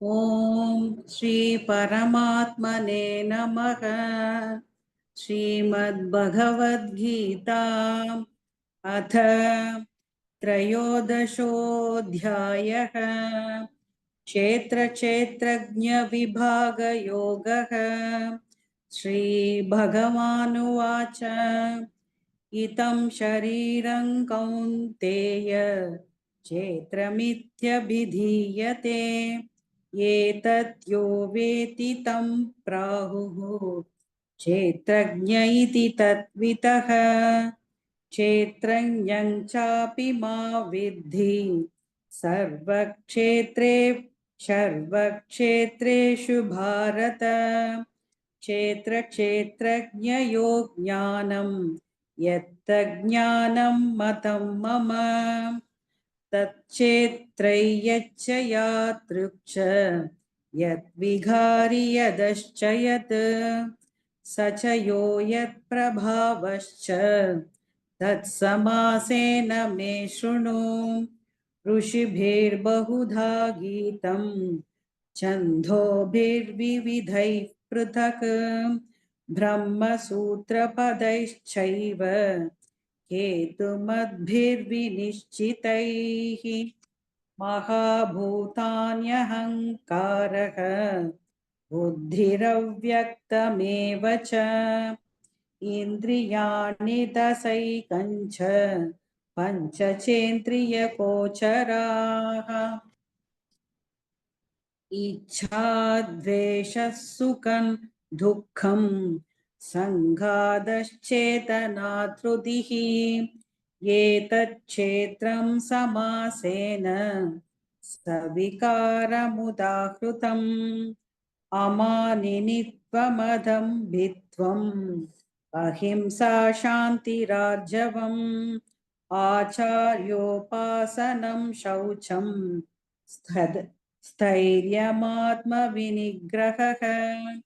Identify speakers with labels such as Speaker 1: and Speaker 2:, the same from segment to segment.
Speaker 1: ओम श्री परमात्मने नमः। श्रीमद्भगवद्गीता अथ त्रयोदशोऽध्यायः। क्षेत्रक्षेत्रज्ञविभागयोगः। श्रीभगवानुवाच इतं शरीरं कौन्तेय क्षेत्रमित्यभिधीयते। एतद्यो वेत्ति तं प्राहुः क्षेत्रज्ञ इति तत्त्वितः। क्षेत्रज्ञं चापि मा विद्धि सर्वक्षेत्रे सर्वक्षेत्रेषु भारत। क्षेत्रक्षेत्रज्ञयोः ज्ञानं यत्तज्ज्ञानं मतं मम तच्चेत्रय्यच्च यादृक्ष यद्विहारि यदश्च यत् स च यो यत्प्रभावश्च तत्समासेन मे शृणु। ऋषिभिर्बहुधा गीतं छन्दोभिर्विविधैः पृथक् ब्रह्मसूत्रपदैश्चैव हेतुमद्भिर्विनिश्चितैः। महाभूतान्यहङ्कारः बुद्धिरव्यक्तमेव च इन्द्रियाणि दशैकञ्च पञ्चचेन्द्रियगोचराः। इच्छा द्वेषः सुखं दुःखं संघातश्चेतना धृतिः। एतच्क्षेत्रं समासेन सविकारमुदाहृतम्। अमानित्वमदम्भित्वम् अहिंसा शान्तिरार्जवम् आचार्योपासनं शौचं स्थैर्यमात्मविनिग्रहः।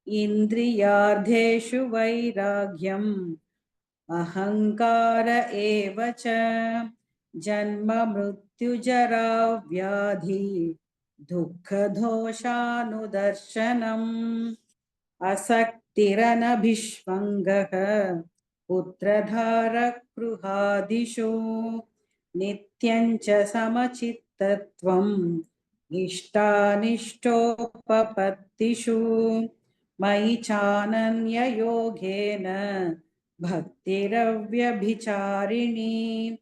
Speaker 1: इन्द्रियार्थेषु वैराग्यम् अहङ्कार एव च। जन्म मृत्यु जरा व्याधि दुःखदोषानुदर्शनम्। असक्तिरनभिष्वङ्गः पुत्रधारः गृहादिषु नित्यं च समचित्तत्वम् इष्टानिष्टोपपत्तिषु। मयि चानन्ययोगेन भक्तिरव्यभिचारिणी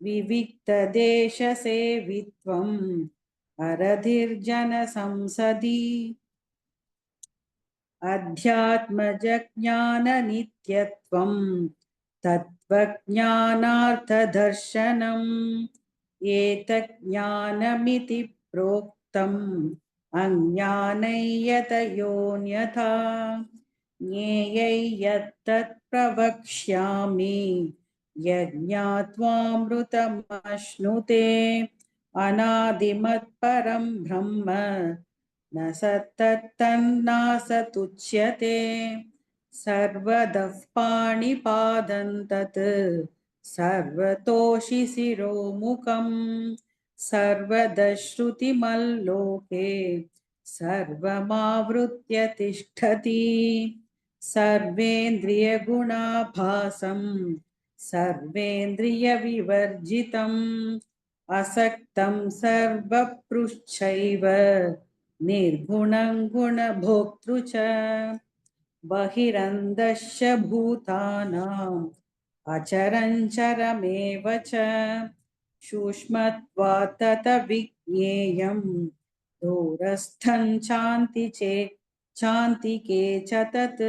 Speaker 1: विविक्तदेशसेवित्वम् अरधिर्जनसंसदि। अध्यात्मज्ञाननित्यत्वं तत्त्वज्ञानार्थदर्शनम्। एतज्ज्ञानमिति प्रोक्तम् अज्ञानय्यतयोऽन्यथा। ज्ञेयं यत्तत् प्रवक्ष्यामि यज्ञात्वामृतमश्नुते। अनादिमत्परं ब्रह्म न सत्तन्नासतुच्यते। सर्वतः पाणिपादं तत् सर्वतोषि शिरोमुखम्। सर्वतः श्रुतिमल्लोके सर्वमावृत्य तिष्ठति। सर्वेन्द्रियगुणाभासं सर्वेन्द्रियविवर्जितम् असक्तं सर्वपृच्छैव निर्गुणं गुणभोक्तृ च। बहिरन्तश्च भूतानाम् अचरञ्चरमेव च सूक्ष्मत्वात् तत विज्ञेयं दूरस्थं चान्तिके च तत्।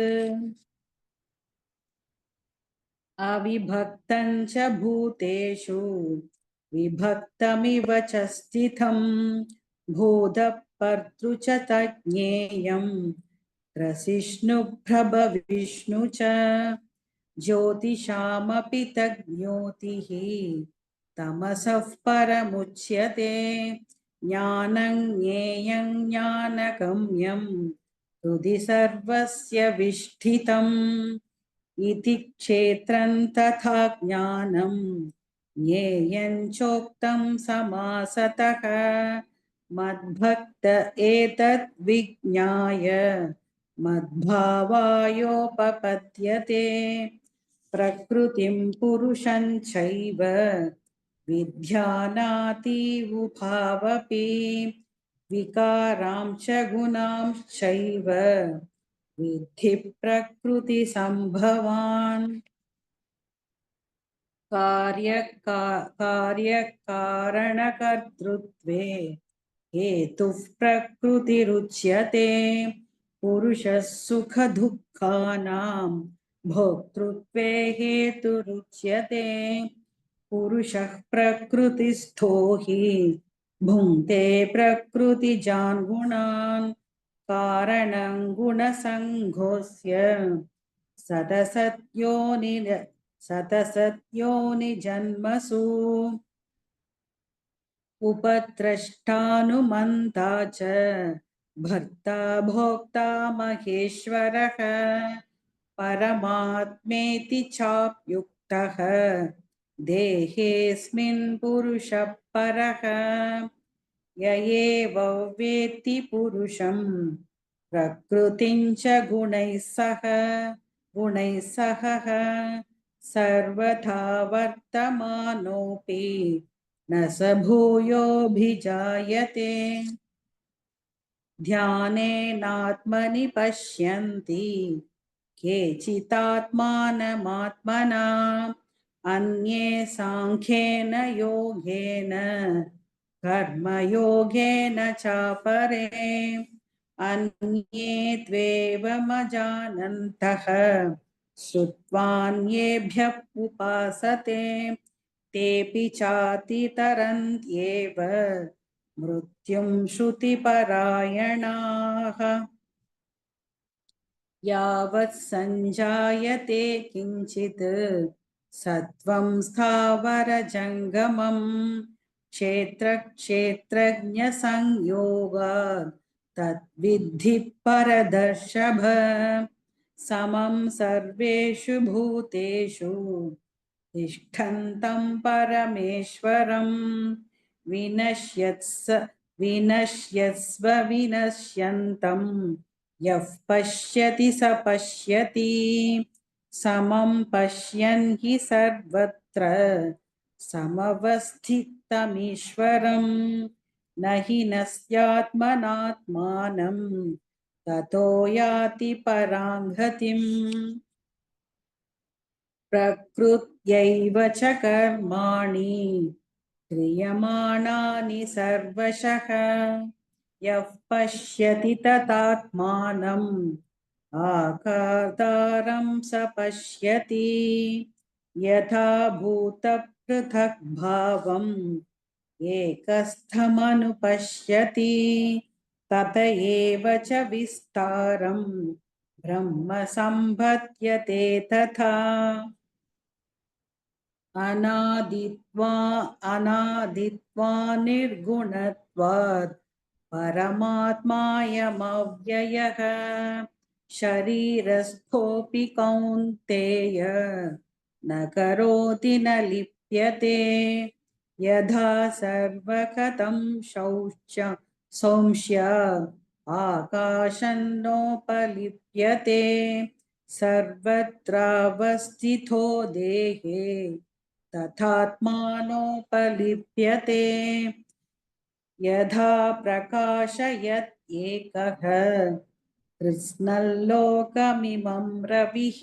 Speaker 1: अविभक्तं च भूतेषु विभक्तमिव च स्थितं भूतपर्तृ च तज्ज्ञेयं प्रसिष्णुप्रभविष्णु च। ज्योतिषामपि तज्ज्ञोतिः तमसः परमुच्यते। ज्ञानं ज्ञेयं ज्ञानगम्यं हृदि सर्वस्य विष्ठितम्। इति क्षेत्रं तथा ज्ञानं ज्ञेयं चोक्तं समासतः। मद्भक्त एतद् विज्ञाय मद्भावायोपपद्यते प्रकृतिं पुरुषं चैव विद्यानाति उभावपि विकारांच गुणांश्चैव विद्धि प्रकृतिसम्भवान् कार्यकारणकर्तृत्वे हेतुः प्रकृतिरुच्यते पुरुषः सुखदुःखानां भोक्तृत्वे हेतुरुच्यते पुरुषः प्रकृतिस्थो हि भुङ्क्ते प्रकृतिजान् गुणान् कारणं गुणसङ्घोऽस्य सतसत्योनिजन्मसु उपद्रष्टानुमन्ता च भर्ता भोक्ता महेश्वरः परमात्मेति चाप्युक्तः देहेऽस्मिन् पुरुषः परः य एव वेत्ति पुरुषं प्रकृतिं च गुणैः सह सर्वथा वर्तमानोऽपि न स भूयोऽभिजायते ध्यानेनात्मनि पश्यन्ति केचिदात्मानमात्मना अन्ये साङ्ख्येन योगेन कर्मयोगेन चापरे अन्ये त्वेवमजानन्तः श्रुत्वान्येभ्यः उपासते तेऽपि चातितरन्त्येव मृत्युं श्रुतिपरायणाः यावत् सञ्जायते किञ्चित् सत्त्वं स्थावरजङ्गमं क्षेत्रक्षेत्रज्ञसंयोगात् तद्विद्धि परदर्शभ समं सर्वेषु भूतेषु तिष्ठन्तं परमेश्वरं विनश्यत्स्व विनश्यन्तं यः पश्यति स पश्यति समं पश्यन् हि सर्वत्र समवस्थितमीश्वरं न हि नस्यात्मनात्मानं ततो याति परां गतिम् प्रकृत्यैव च कर्माणि क्रियमाणानि सर्वशः यः पश्यति तदात्मानम् आकार्तारं स पश्यति यथा भूतपृथग्भावम् एकस्थमनुपश्यति तत एव च विस्तारं ब्रह्म सम्पद्यते तथा अनादित्वा निर्गुणत्वात् परमात्मायमव्ययः शरीरस्थोऽपि कौन्तेय न करोति न लिप्यते यथा सर्वगतं सौंस्य आकाशन्नोपलिप्यते सर्वत्रावस्थितो देहे तथात्मानोपलिप्यते यथा प्रकाशयत् एकः कृत्स्नल्लोकमिमं रविः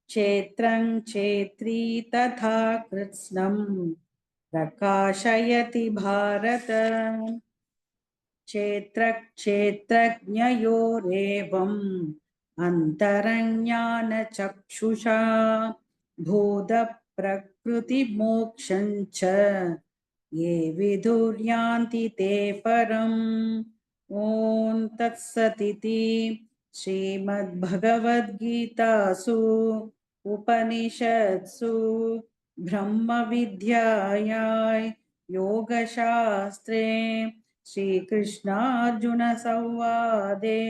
Speaker 1: क्षेत्रं क्षेत्री तथा कृत्स्नं प्रकाशयति भारत क्षेत्रक्षेत्रज्ञयोरेवम् अन्तरज्ञानचक्षुषा भूतप्रकृतिमोक्षं च ये विदुर्यान्ति ते परम् ॐ तत्सदिति श्रीमद्भगवद्गीतासु उपनिषत्सु ब्रह्मविद्यायां योगशास्त्रे श्रीकृष्णार्जुनसंवादे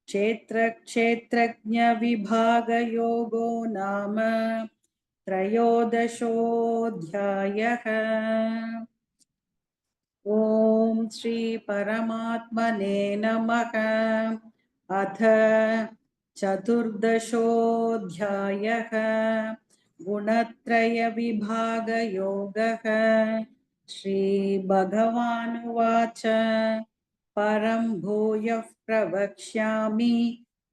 Speaker 1: क्षेत्रक्षेत्रज्ञविभागयोगो नाम त्रयोदशोऽध्यायः। ॐ श्री परमात्मने नमः। अथ चतुर्दशोऽध्यायः। गुणत्रयविभागयोगः। श्रीभगवानुवाच परं भूयः प्रवक्ष्यामि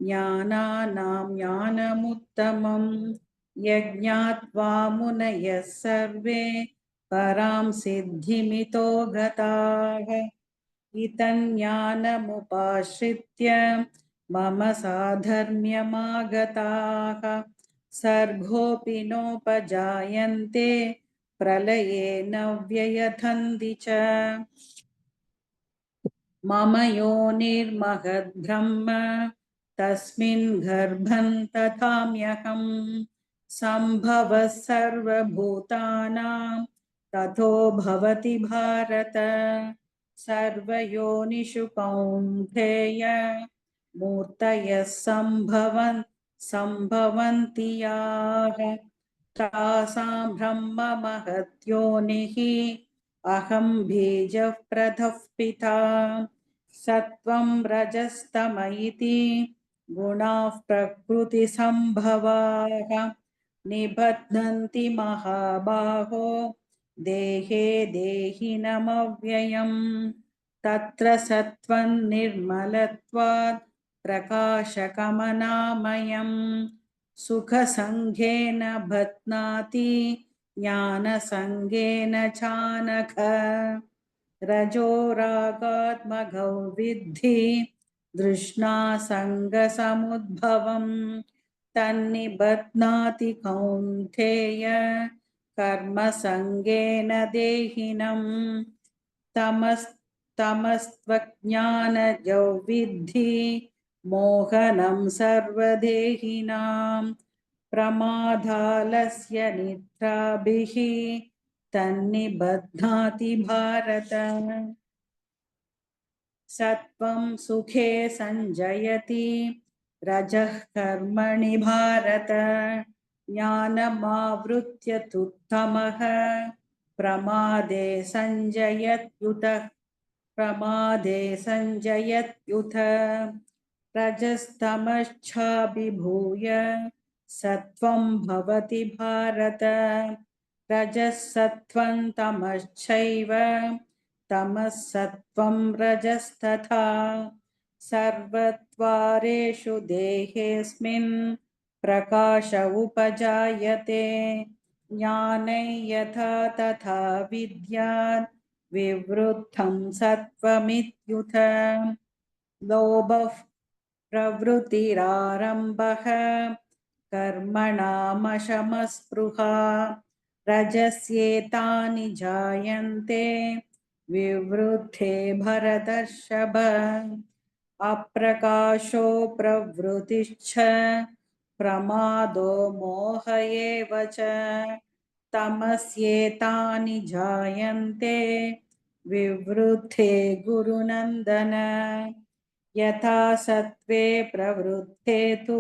Speaker 1: ज्ञानानां ज्ञानमुत्तमम् यज्ञात्वा मुनयः सर्वे परां सिद्धिमितो गताः। इतं ज्ञानमुपाश्रित्य मम साधर्म्यमागताः सर्गोऽपि नोपजायन्ते प्रलये न व्ययथन्ति च। मम योनिर्महद्ब्रह्म तस्मिन् गर्भं दधाम्यहम् सम्भवः सर्वभूतानां ततो भवति भारत। सर्वयोनिषु कौन्तेय मूर्तयः सम्भवन्ति याः तासां ब्रह्म महद्योनिः अहं बीजः प्रदः पिता। सत्वं रजस्तम इति गुणाः प्रकृतिसम्भवाः निबध्नन्ति महाबाहो देहे देहिनमव्ययम्। तत्र सत्त्वं निर्मलत्वात् प्रकाशकमनामयम् सुखसङ्घेन बध्नाति ज्ञानसङ्गेन चानघ। रजोरागात्मगौ विद्धि तृष्णासङ्गसमुद्भवम् तन्निबध्नाति कौन्तेय कर्मसङ्गेन देहिनम्। तमस्त्वज्ञानजौ विद्धि मोहनं सर्वदेहिनां प्रमादालस्य निद्राभिः तन्निबध्नाति भारत। सत्वं सुखे संजयति रजः कर्मणि भारत ज्ञानमावृत्य तु तमः प्रमादे संजयत्युत रजस्तमश्चाभिभूय सत्वं भवति भारत। रजः सत्वं तमश्चैव तमः सत्वं रजस्तथा सर्वद्वारेषु देहेऽस्मिन् प्रकाश उपजायते ज्ञानै यथा तथा विद्यात् विवृद्धं सत्वमित्युत। लोभः प्रवृत्तिरारम्भः कर्मणामशमस्पृहा रजस्येतानि जायन्ते विवृद्धे भरतर्षभ। अप्रकाशो प्रवृत्तिश्च प्रमादो मोह एव च तमस्येतानि जायन्ते विवृद्धे गुरुनन्दन। यथा सत्त्वे प्रवृद्धे तु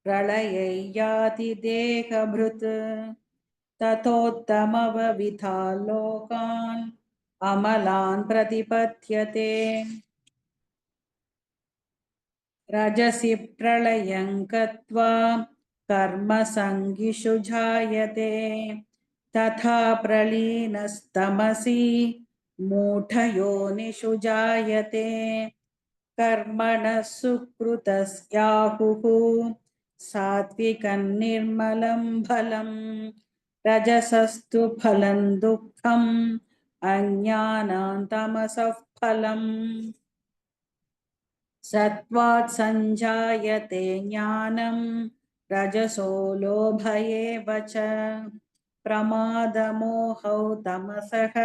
Speaker 1: प्रलये याति देहभृत् ततोत्तमवविधा लोकान् अमलान् प्रतिपद्यते। रजसि प्रलयं गत्वा कर्मसङ्गिषु जायते तथा प्रलीनस्तमसि मूढयोनिषु जायते कर्मणः सुकृतस्याहुः सात्विकं निर्मलं फलम् रजसस्तु फलं दुःखम् अज्ञानात् तमसः फलम्। सत्त्वात् सञ्जायते ज्ञानं रजसो लोभ एव च प्रमादमोहौ तमसः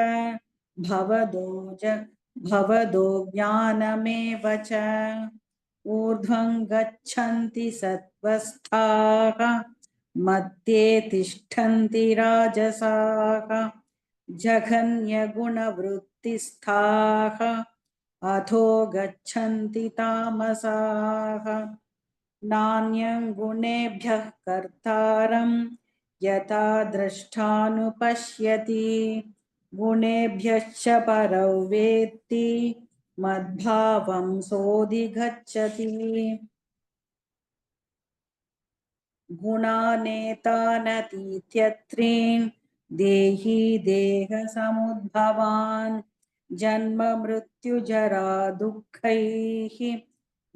Speaker 1: भवदो ज्ञानमेव च। ऊर्ध्वं गच्छन्ति सत्त्वस्थाः मध्ये तिष्ठन्ति राजसाः जघन्यगुणवृत्तिस्थाः अधो गच्छन्ति तामसाः। नान्यं गुणेभ्यः कर्तारं यथा द्रष्टानुपश्यति गुणेभ्यश्च परौ वेत्ति मद्भावं सोऽधिगच्छति गुणानेतानतीत्यत्रीन् देही देहसमुद्भवान् जन्म मृत्युजरा दुःखैः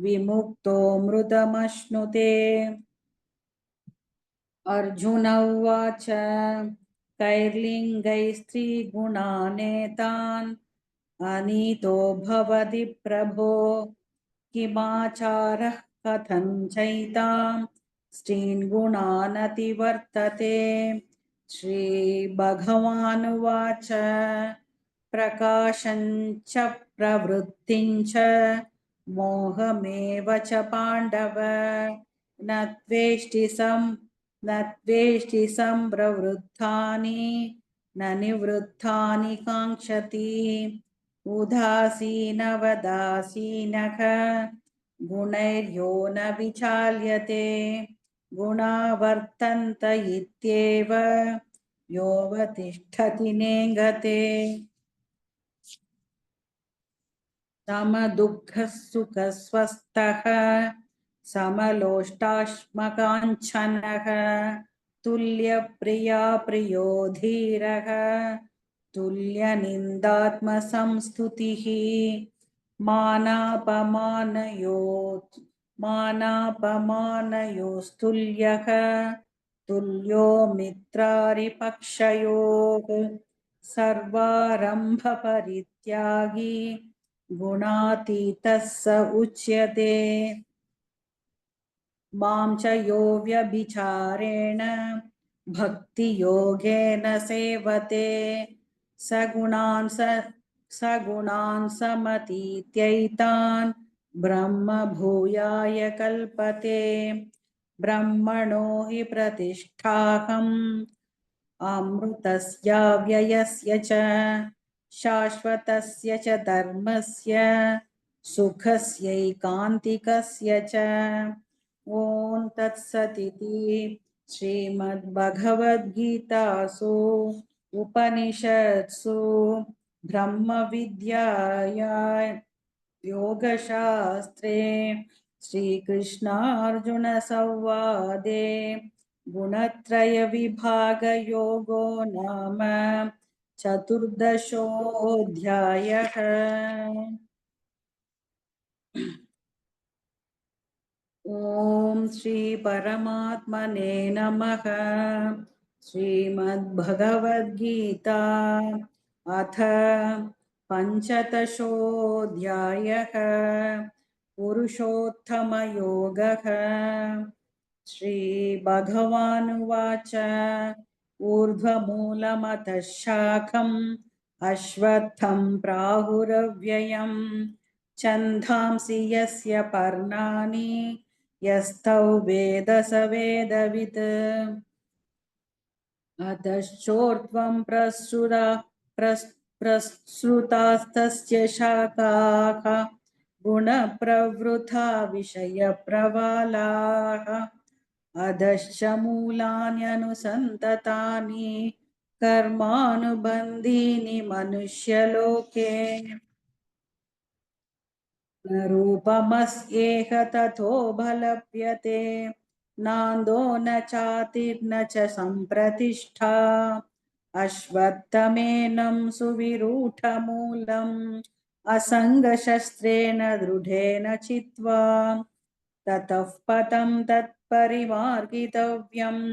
Speaker 1: विमुक्तो मृतमश्नुते अर्जुन उवाच कैर्लिङ्गैस्त्रीगुणानेतान् अनीतो भवति प्रभो किमाचारः कथं चैतां स्त्रीन् गुणानतिवर्तते श्रीभगवानुवाच प्रकाशञ्च प्रवृत्तिञ्च मोहमेव च पाण्डव न त्वेष्टि सम्प्रवृत्तानि न निवृत्तानि काङ्क्षति उदासीनवदासीनः गुणैर्यो न विचाल्यते गुणा वर्तन्त इत्येव योऽवतिष्ठति नेङ्गते समदुःखः सुखस्वस्थः समलोष्टाश्मकाञ्चनः तुल्यप्रिया प्रियो धीरः तुल्यनिन्दात्मसंस्तुतिः मानापमानयो मानापमानयोस्तुल्यः तुल्यो मित्रारिपक्षयोः सर्वारम्भपरित्यागी गुणातीतः स उच्यते मां च यो व्यभिचारेण भक्तियोगेन सेवते सगुणान् समतीत्यैतान् ब्रह्म भूयाय कल्पते ब्रह्मणो हि प्रतिष्ठाहम् अमृतस्य व्ययस्य च शाश्वतस्य च धर्मस्य सुखस्यैकान्तिकस्य च ॐ तत्सदिति श्रीमद्भगवद्गीतासु उपनिषत्सु ब्रह्मविद्यायां योगशास्त्रे श्रीकृष्णार्जुनसंवादे गुणत्रयविभागयोगो नाम चतुर्दशोऽध्यायः। ॐ श्री परमात्मने नमः। श्रीमद्भगवद्गीता अथ पञ्चदशोऽध्यायः पुरुषोत्तमयोगः। श्रीभगवानुवाच ऊर्ध्वमूलमतः शाखम् अश्वत्थं प्राहुरव्ययम् छन्दांसि यस्य पर्णानि यस्तौ वेद स वेदवित् अतश्चोर्ध्वं प्रसृतास्तस्य शाखाः गुणप्रवृथा विषयप्रवालाः अधश्च मूलान्यनुसन्ततानि कर्मानुबन्धीनि मनुष्यलोके न रूपमस्येह तथोपलभ्यते नान्दो न चातिर्न च सम्प्रतिष्ठा अश्वत्थमेनं सुविरूढमूलम् असङ्गशस्त्रेण दृढेन चित्वा ततः पदं तत्परिमार्गितव्यम्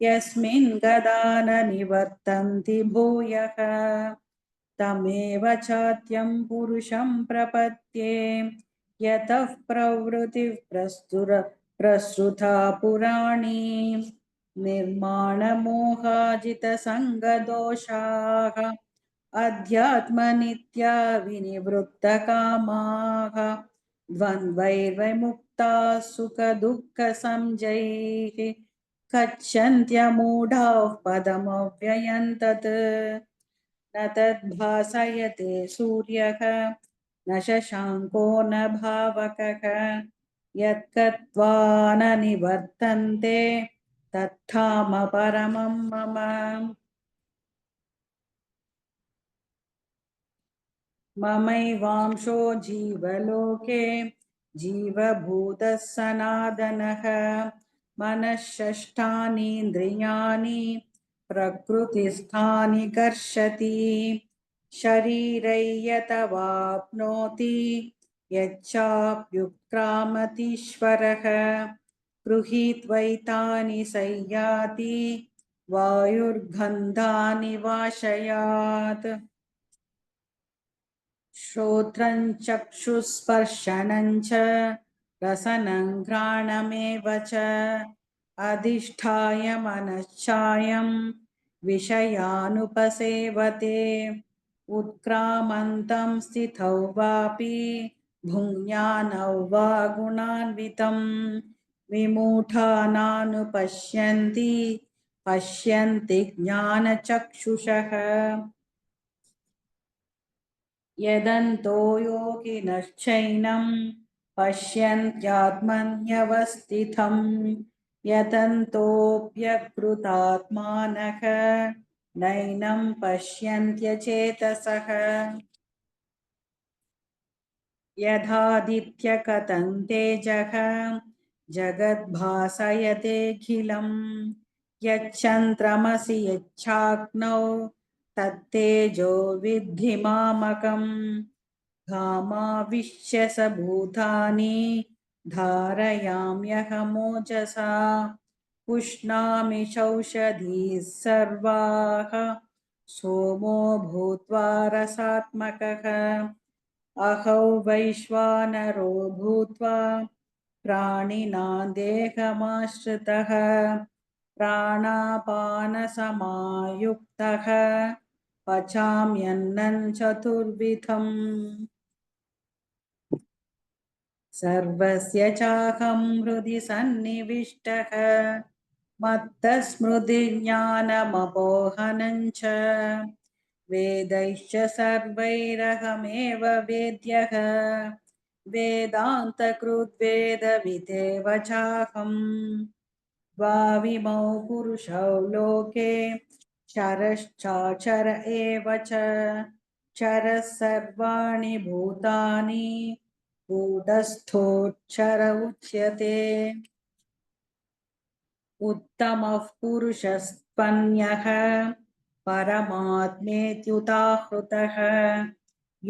Speaker 1: यस्मिन् गदा न निवर्तन्ति भूयः तमेव चात्यं पुरुषं प्रपद्ये यतः प्रवृत्तिः प्रसृता पुराणी निर्माणमोहाजितसङ्गदोषाः अध्यात्मनित्या विनिवृत्तकामाः द्वन्द्वैर्विमुक्ताः सुखदुःखसंजैः गच्छन्त्यमूढाः पदमव्ययं तत् न तद्भासयते सूर्यः न शशाङ्को न भावकः यत्कत्वा न निवर्तन्ते तत्धाम परमं मम ममैवांशो जीवलोके जीवभूतः सनातनः मनःषष्ठानीन्द्रियाणि प्रकृतिस्थानि कर्षति शरीरै यतवाप्नोति यच्चाप्युत्क्रामतीश्वरः गृहीत्वैतानि संयाति वायुर्गन्धानि वाशयात् श्रोत्रं चक्षुस्पर्शनं च रसनं घ्राणमेव च अधिष्ठाय मनश्चायं विषयानुपसेवते उत्क्रामन्तं स्थितौ वापि भुञ्जानौ वा गुणान्वितं विमूढानानुपश्यन्ति पश्यन्ति ज्ञानचक्षुषः यदन्तो योगिनश्चैनं पश्यन्त्यात्मन्यवस्थितं यदन्तोऽप्यकृतात्मानः नैनं पश्यन्त्यचेतसः यथादित्यकतं तेजः जगद्भासयतेऽखिलं यच्चन्द्रमसि यच्चाग्नौ तत्तेजो विद्धि मामकम् घामाविश्य स भूतानि धारयाम्यहमोजसा पुष्णामि चौषधीः सर्वाः सोमो भूत्वा रसात्मकः अहौ वैश्वानरो भूत्वा प्राणिनां देहमाश्रितः प्राणापानसमायुक्तः पचाम्यन्नं चतुर्विधम् सर्वस्य चाहं हृदि सन्निविष्टः मत्तस्मृतिज्ञानमपोहनं च वेदैश्च सर्वैरहमेव वेद्यः वेदान्तकृद्वेदविदेव चाहम् द्वाविमौ पुरुषौ लोके क्षरश्चाक्षर एव च क्षरः सर्वाणि भूतानि कूटस्थोऽक्षर उच्यते उत्तमः पुरुषस्त्वन्यः परमात्मेत्युदाहृतः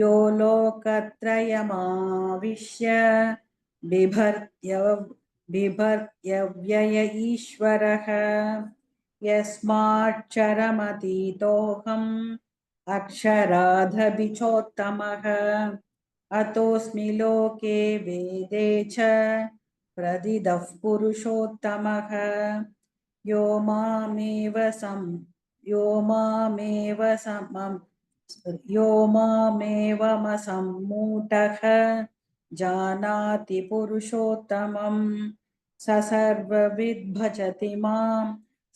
Speaker 1: यो लोकत्रयमाविश्य बिभर्त्य बिभर्त्यव्यय ईश्वरः यस्माक्षरमतीतोऽहम् अक्षरादभिचोत्तमः अतोऽस्मि लोके वेदे च प्रथितः पुरुषोत्तमः यो मामेव सम यो मामेव समम यो मामेवमसम्मूढः जानाति पुरुषोत्तमं स सर्वविद् भजति मां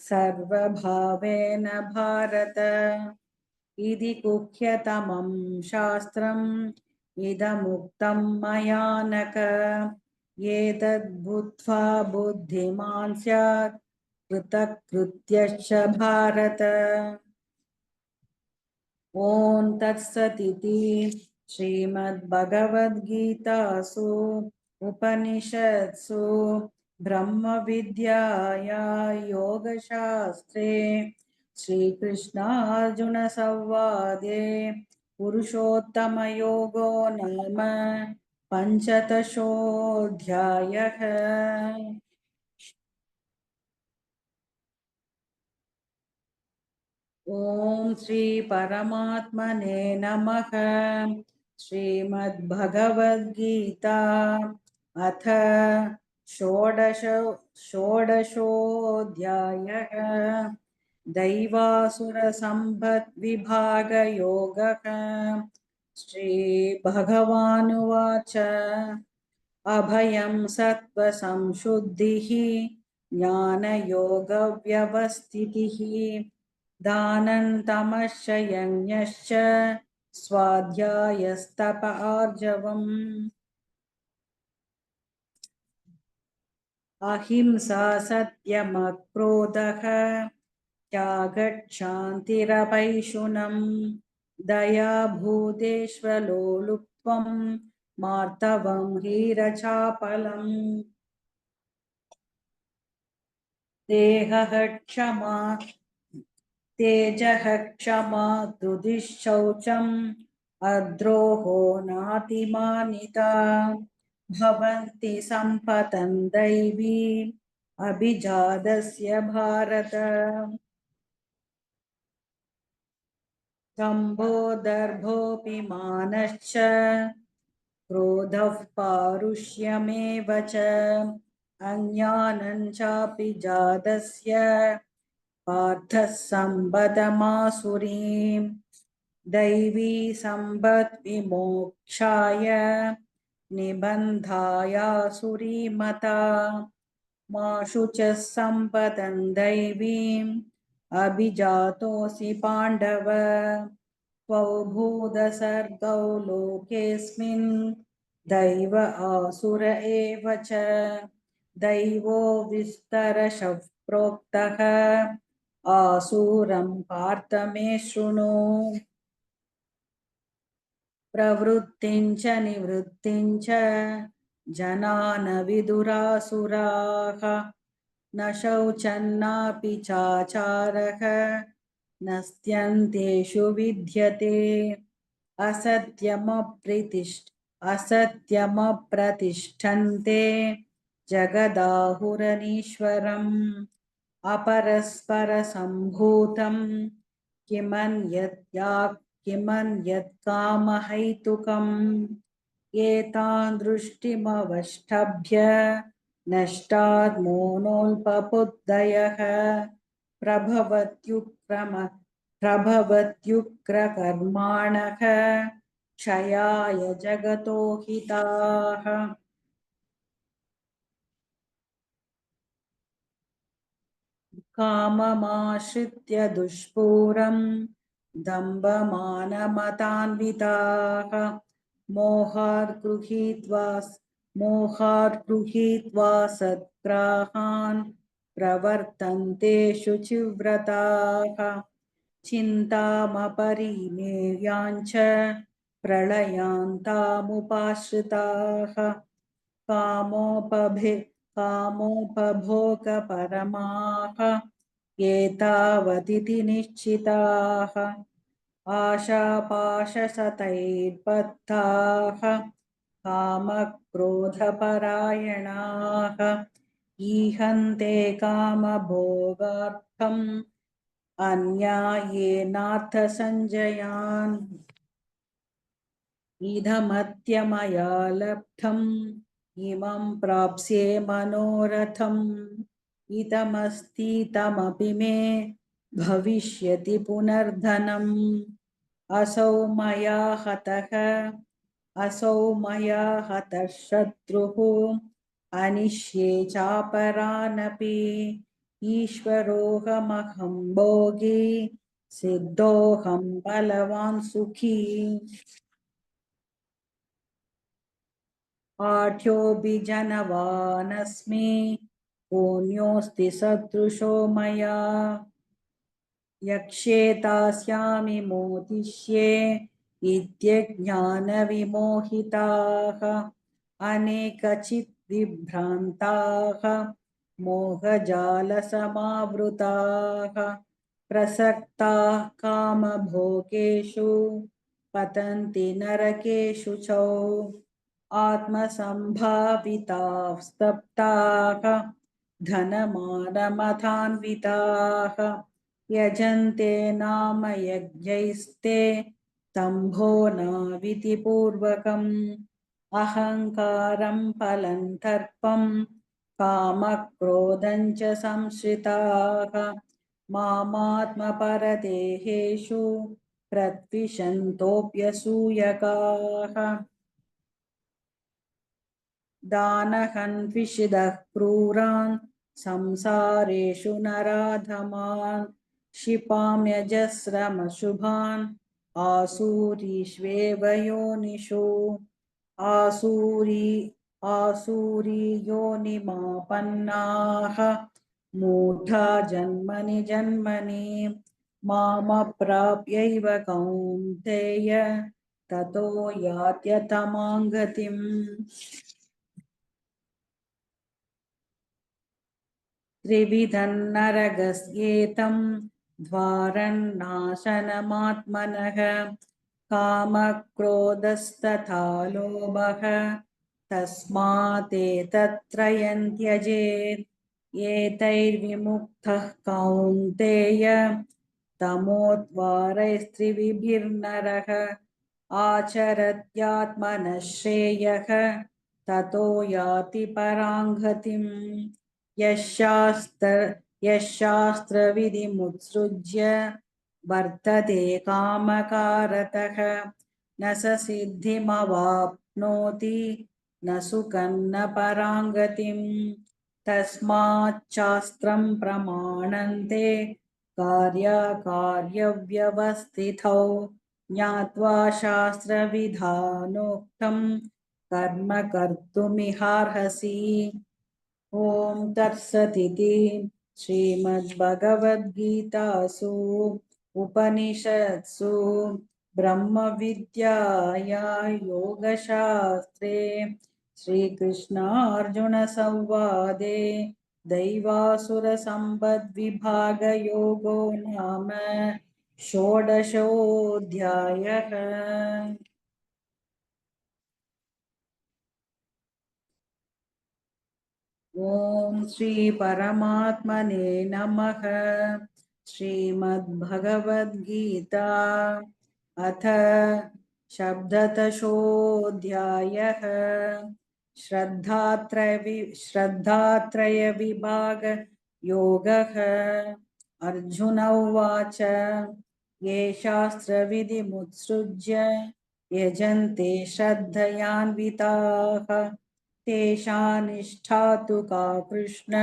Speaker 1: सर्वभावेन भारत इति गुह्यतमं शास्त्रम् इदमुक्तं मया नघ एतद्बुद्ध्वा बुद्धिमान् स्यात् कृतकृत्यश्च भारत ॐ तत्सदिति श्रीमद्भगवद्गीतासु उपनिषत्सु ब्रह्मविद्याया योगशास्त्रे श्रीकृष्णार्जुनसंवादे पुरुषोत्तमयोगो नाम पञ्चदशोऽध्यायः। ॐ श्री परमात्मने नमः। श्रीमद्भगवद्गीता अथ षोडशोऽध्यायः। दैवासुरसम्पद्विभागयोगः। श्रीभगवानुवाच अभयं सत्त्वसंशुद्धिः ज्ञानयोगव्यवस्थितिः दानं तमश्च यज्ञश्च स्वाध्यायस्तप आर्जवम् अहिंसा सत्यमक्रोधः त्यागः क्षान्तिरपैशुनम् दया भूतेष्वलोलुप्त्वं मार्तवं हीरचापलम् देहः क्षमा तेजः क्षमा धृतिश्शौचम् अद्रोहो नातिमानिता भवन्ति सम्पदं दैवी अभिजातस्य भारत शम्भो दर्भोऽपि मानश्च क्रोधः पारुष्यमेव च अज्ञानं चापि जातस्य पार्थः सम्पदमासुरीम् दैवी सम्पद् विमोक्षाय निबन्धायासुरीमता माशु च सम्पदं दैवीम् अभिजातोऽसि पाण्डव त्वौ भूतसर्गौ लोकेऽस्मिन् दैव आसुर एव च दैवो विस्तरशः प्रोक्तः आसूरं पार्थ मे शृणु प्रवृत्तिं च निवृत्तिं च जना न विदुरासुराः न शौचन्नापि चाचारः नस्त्यन्तेषु विद्यते असत्यमप्रतिष्ठन्ते जगदाहुरनीश्वरम् अपरस्परसम्भूतं किमन्यत् कामहैतुकम् एतान् दृष्टिमवष्टभ्य नष्टात्मनोऽल्पबुद्धयः प्रभवत्युग्रकर्माणः क्षयाय जगतो हिताः काममाश्रित्य दुष्पूरं दम्भमानमतान्विताः मोहात् गृहीत्वा सद्ग्राहान् प्रवर्तन्ते शुचिव्रताः चिन्तामपरिमेयाञ्च प्रलयान्तामुपाश्रिताः कामोपभि कामोपभोगपरमाः एतावदिति निश्चिताः आशापाशशतैर्बद्धाः कामक्रोधपरायणाः ईहन्ते कामभोगार्थम् अन्यायेनार्थसञ्जयान् इदमद्य लब्धम् इमं प्राप्स्ये मनोरथम् इदमस्तीतमपि मे भविष्यति पुनर्धनम् असौ मया हतः शत्रुः अनिष्ये चापरानपि ईश्वरोऽहमहं भोगी सिद्धोऽहं बलवान् सुखी आढ्योऽभिजनवानस्मि पुण्योऽस्ति सदृशो मया यक्षे दास्यामि मोदिष्ये इत्यज्ञानविमोहिताः अनेकचित् विभ्रान्ताः मोहजालसमावृताः प्रसक्ताः कामभोगेषु पतन्ति नरकेषु च आत्मसम्भाविताः स्तब्धाः धनमानमथान्विताः यजन्ते नाम यज्ञैस्ते तम्भो नाविधिपूर्वकम् अहङ्कारं फलं दर्पं कामक्रोधं च संश्रिताः मामात्मपरदेहेषु प्रद्विषन्तोऽप्यसूयकाः दानहन्विषिदः क्रूरान् संसारेषु नराधमान् क्षिपाम्यजस्रमशुभान् आसुरीष्वेव योनिषु आसुरीयोनिमापन्नाः मूढा जन्मनि जन्मनि मामप्राप्यैव कौन्तेय ततो यात्यतमां गतिम्। त्रिविधं नरगस्येतं द्वारन्नाशनमात्मनः कामक्रोधस्तथा लोभः तस्मादेतत्त्रयं त्यजेत्। एतैर्विमुक्तः कौन्तेय तमोद्वारैस्त्रिभिर्नरः आचरत्यात्मनः श्रेयः ततो याति परां गतिम्। यशास्त्रविधिमुत्सृज्य वर्तते कामकारतः न स सिद्धिमवाप्नोति न सुखं न परां गतिम्। तस्माच्चास्त्रं प्रमाणन्ते कार्याकार्यव्यवस्थितौ ज्ञात्वा शास्त्रविधानोक्तं कर्म कर्तुमिहार्हसि। ॐ तत्सदिति श्रीमद्भगवद्गीतासु उपनिषत्सु ब्रह्मविद्यायां योगशास्त्रे श्रीकृष्णार्जुनसंवादे दैवासुरसम्पद्विभागयोगो नाम षोडशोऽध्यायः। ॐ श्री परमात्मने नमः। श्रीमद्भगवद्गीता अथ शब्ददशोऽध्यायः। श्रद्धात्रय विभाग योगः। अर्जुन उवाच ये शास्त्रविधिमुत्सृज्य यजन्ते श्रद्धयान्विताः तेषां निष्ठा तु का कृष्ण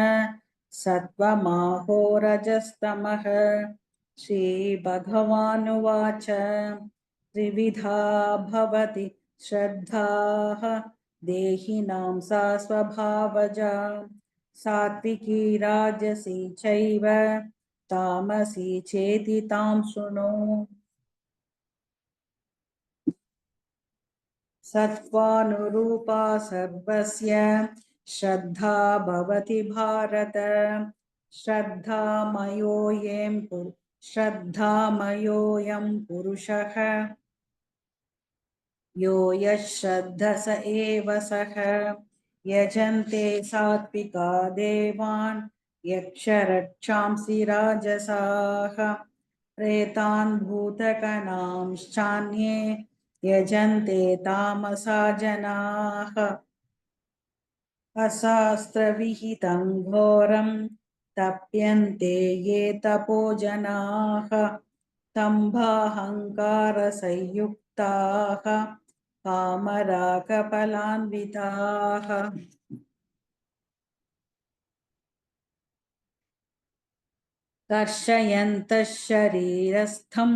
Speaker 1: सत्त्वमाहोरजस्तमः। श्रीभगवानुवाच त्रिविधा भवति श्रद्धाः देहिनां सा स्वभावजा सात्विकी राजसी चैव तामसी चेति तां शृणु। सत्त्वानुरूपा सर्वस्य श्रद्धा भवति भारत। श्रद्धामयोऽयं पुरुषः यो यः श्रद्धः स एव सः। यजन्ते सात्विका देवान् यक्षरक्षांसि राजसाः प्रेतान् भूतगणांश्चान्ये यजन्ते तामसा जनाः। अशास्त्रविहितं घोरं तप्यन्ते ये तपो जनाः दम्भाहङ्कारसंयुक्ताः कामरागफलान्विताः कर्षयन्तः शरीरस्थं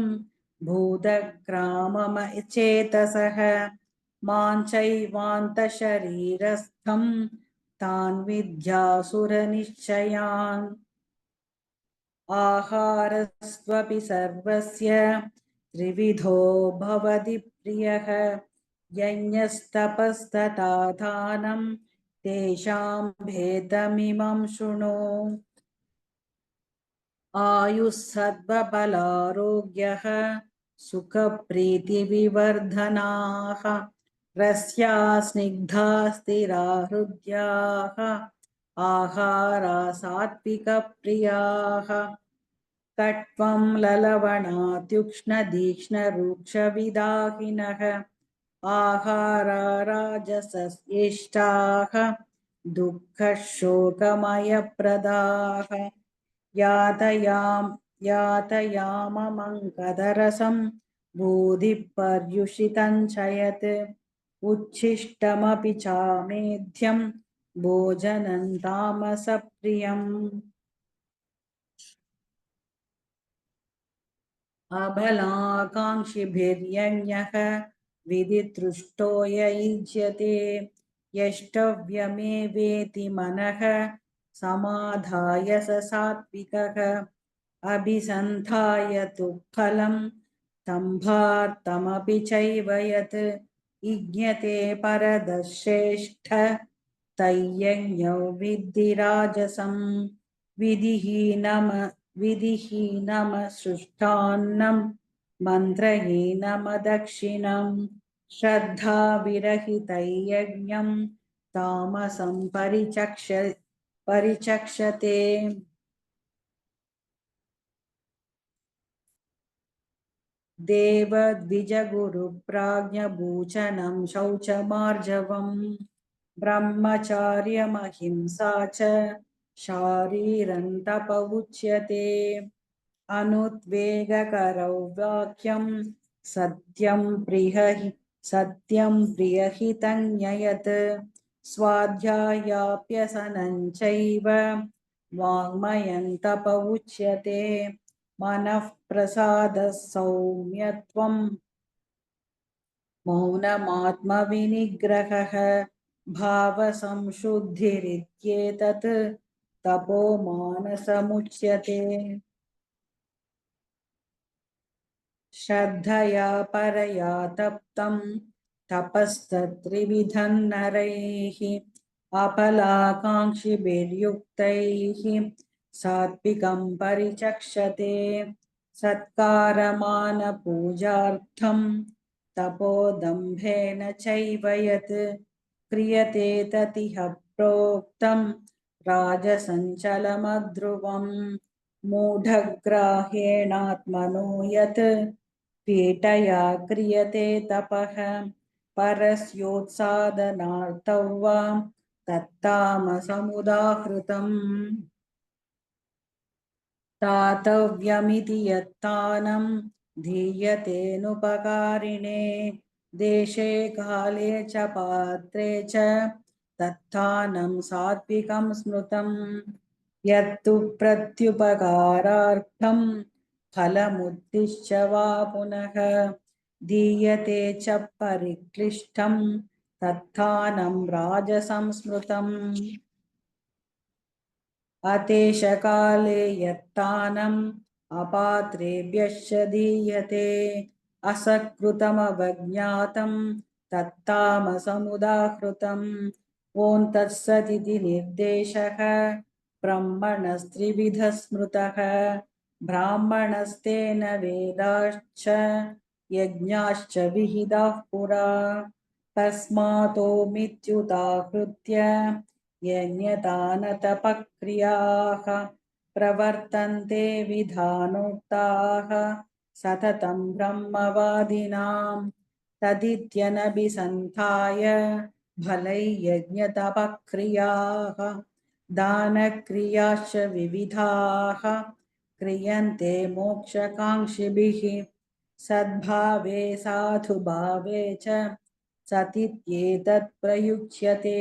Speaker 1: भूतग्राममचेतसः मां चैवान्तः शरीरस्थं तान् विद्यासुरनिश्चयान्। आहारस्त्वपि सर्वस्य त्रिविधो भवति प्रियः यज्ञस्तपस्तथा दानं तेषां भेदमिमं शृणु। आयुस्सत्त्वबलारोग्यः सुखप्रीतिविवर्धनाः रस्या स्निग्धा स्थिरा हृद्याः आहारा सात्विकप्रियाः कट्वं ललवणात्युक्ष्णतीक्ष्णरूक्षविदाहिनः आहारा राजसस्येष्टाः दुःखशोकमयप्रदाः यातयाममङ्कदरसं बोधिपर्युषितं च यत् उच्छिष्टमपि चामेध्यं भोजनं तामसप्रियम्। अबलाकाङ्क्षिभिर्यज्ञः विधितृष्टो य युज्यते यष्टव्यमेवेति मनः समाधाय स सात्विकः अभिसन्धाय तु फलं तम्भार्थमपि चैव यत् यज्ञते परदश्रेष्ठ तय्यज्ञौ विद्धि राजसं विधिहीनमसृष्टान्नं मन्त्रहीनमदक्षिणं श्रद्धाविरहितयज्ञं तामसं परिचक्षते। देवद्विजगुरुप्राज्ञभूषणं शौचमार्जवम् ब्रह्मचार्यमहिंसा च शारीरं तप उच्यते। अनुद्वेगकरौ वाक्यं सत्यं प्रियहितं न्ययत् स्वाध्यायाभ्यसनं चैव वाङ्मयं तप उच्यते। मनः प्रसादः सौम्यत्वं मौनमात्मविनिग्रहः भावसंशुद्धिरित्येतत् तपो मानसमुच्यते। श्रद्धया परया तप्तं तपस्तत्त्रिविधं नरैः अपलाकाङ्क्षिभिर्युक्तैः सात्विकं परिचक्षते। सत्कारमानपूजार्थं तपोदम्भेन चैव यत् क्रियते ततिह प्रोक्तं राजसञ्चलमध्रुवम् मूढग्राह्येणात्मनो यत् पीठया क्रियते तपः परस्योत्सादनार्थं वा तत्तामसमुदाहृतम्। दातव्यमिति यत्तानं धीयतेनुपकारिणे देशे काले च पात्रे च तत्तानं सात्विकं स्मृतं। यत्तु प्रत्युपकारार्थं फलमुद्दिश्य वा पुनः दीयते च परिक्लिष्टं तत्तानं राजसंस्मृतम्। अतेशकाले यत्तानम् अपात्रेभ्यश्च दीयते असकृतमवज्ञातं तत्तामसमुदाहृतम्। ॐ तत्सदिति निर्देशः ब्रह्मणस्त्रिविधः स्मृतः ब्राह्मणस्तेन वेदाश्च यज्ञाश्च विहिताः पुरा तस्मातो मित्युदाहृत्य यज्ञदानतपक्रियाः प्रवर्तन्ते विधानोक्ताः सततं ब्रह्मवादिनां तदित्यनभिसन्धाय फलैर्यज्ञतपक्रियाः दानक्रियाश्च विविधाः क्रियन्ते मोक्षकाङ्क्षिभिः सद्भावे साधुभावे च सतीत्येतत् प्रयुज्यते।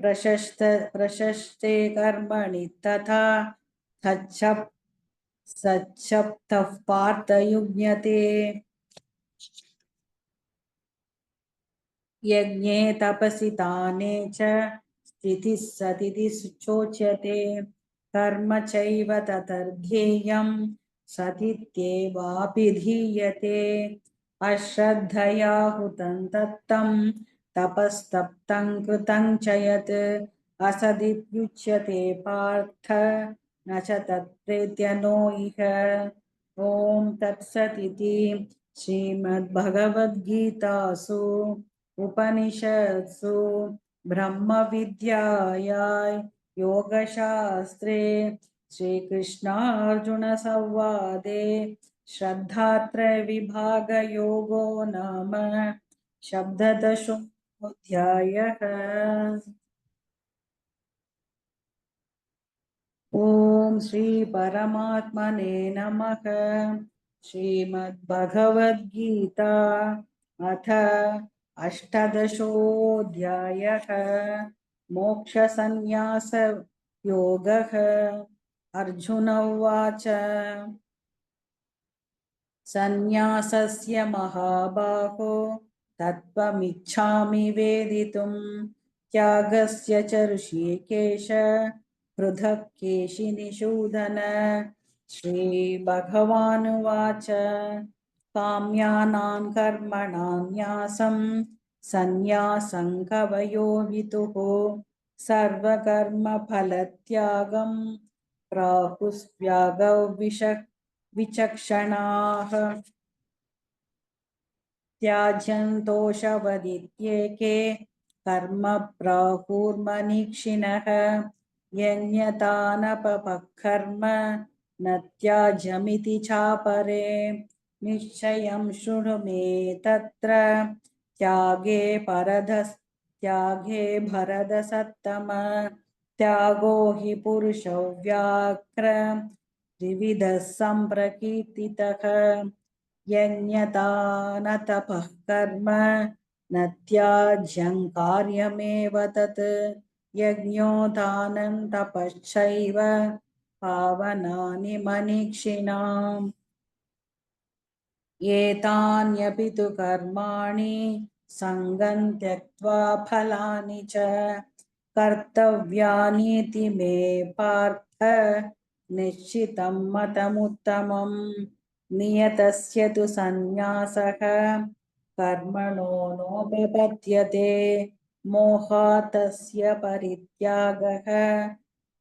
Speaker 1: प्रशस्ते कर्मणि तथा सच्छप्तः पार्थयुज्ञते। यज्ञे तपसि दाने च स्थितिः सतिति चोच्यते कर्म चैव ततर्ध्येयं सतीत्येवाभिधीयते। अश्रद्धया हुतं तत्तं तपस्तप्तं कृतं च यत् असदित्युच्यते पार्थ न च तत्प्रेत्य नो इह। ॐ तत्सदिति श्रीमद्भगवद्गीतासु उपनिषत्सु ब्रह्मविद्यायां योगशास्त्रे श्रीकृष्णार्जुनसंवादे श्रद्धात्रयविभागयोगो नाम शब्ददशोऽध्यायः। ॐ श्री परमात्मने नमः। श्रीमद्भगवद्गीता अथ अष्टादशोऽध्यायः मोक्षसंन्यासयोगः। अर्जुन उवाच सन्न्यासस्य महाबाहो तत्त्वमिच्छामि वेदितुं त्यागस्य च ऋषिकेश पृथक् केशिनिषूदन श्रीभगवानुवाच काम्यानां कर्मणां न्यासं सन्न्यासं कवयो विदुः सर्वकर्मफलत्यागं प्राहुस्त्यागौ विचक्षणाः त्याज्यन्तोषवदित्येके कर्म प्राहुर्मनीषिणः यन्यतानपपकर्म न त्याज्यमिति चापरे निश्चयं शृणु मे तत्र त्यागे भरदसत्तम त्यागो हि पुरुषो व्याघ्र त्रिविधः सम्प्रकीर्तितः यन्यता न तपः कर्म न त्याज्यं कार्यमेव तत् यज्ञो दानं तपश्चैव पावनानि मनीषिणाम् एतान्यपि तु कर्माणि सङ्गं त्यक्त्वा फलानि च कर्तव्यानीति मे पार्थ निश्चितं मतमुत्तमम् नियतस्य तु सन्न्यासः कर्मणो नोपपद्यते मोहातस्य परित्यागः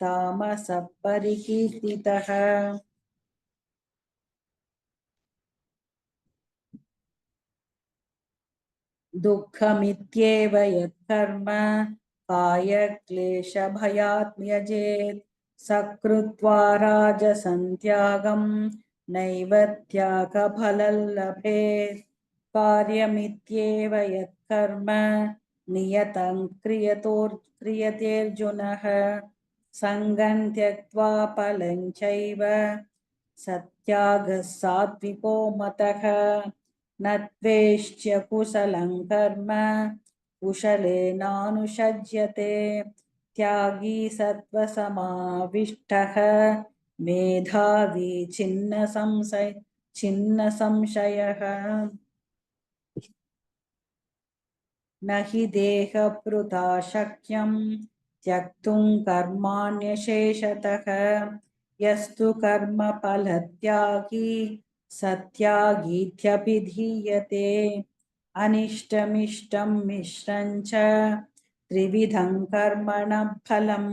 Speaker 1: तामसः परिकीर्तितः दुःखमित्येव यत्कर्म कायक्लेशभयात् त्यजेत् सकृत्वा राजसं त्यागं नैव त्यागफलं लभेत् कार्यमित्येव यत्कर्म नियतं क्रियतेऽर्जुनः सङ्गं त्यक्त्वा फलं चैव सत्यागः सात्विको मतः न त्वेष्ट्य कुशलं कर्म कुशलेनानुषज्यते त्यागी सत्त्वसमाविष्टः मेधावी छिन्न संशयः न हि देहभृता शक्यं त्यक्तुं कर्माण्यशेषतः यस्तु कर्मफलत्यागी सत्यागीत्यभिधीयते अनिष्टमिष्टं मिश्रं च त्रिविधं कर्मणः फलं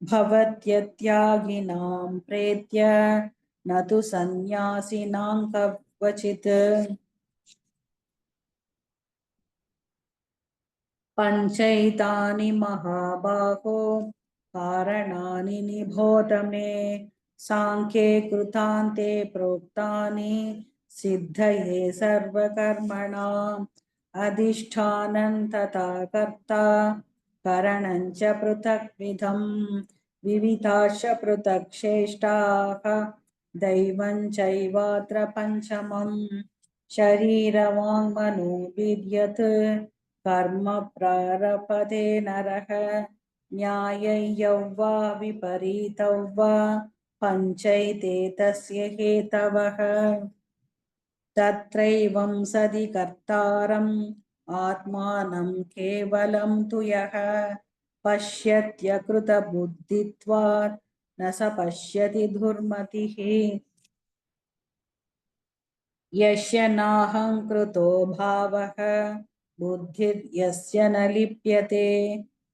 Speaker 1: भवत्यत्यागिनां प्रेत्य न तु सन्न्यासिनां क्वचित् पञ्चैतानि महाबाहो कारणानि निबोध मे साङ्ख्ये कृतान्ते प्रोक्तानि सिद्धये सर्वकर्मणाम् अधिष्ठानं तथा कर्ता करणं च पृथक्विधं विविधाश्च पृथक् श्रेष्ठाः दैवं चैवात्र पञ्चमम् शरीरवाङ्मनोभिर्यत् कर्म प्रारभते नरः न्याय्यौ वा विपरीतौ वा पञ्चैते तस्य हेतवः तत्रैवं सदि कर्तारम् आत्मानं केवलं तु यः पश्यत्यकृतबुद्धित्वात् न स पश्यति दुर्मतिः यस्य नाहङ्कृतो भावः बुद्धिर्यस्य न लिप्यते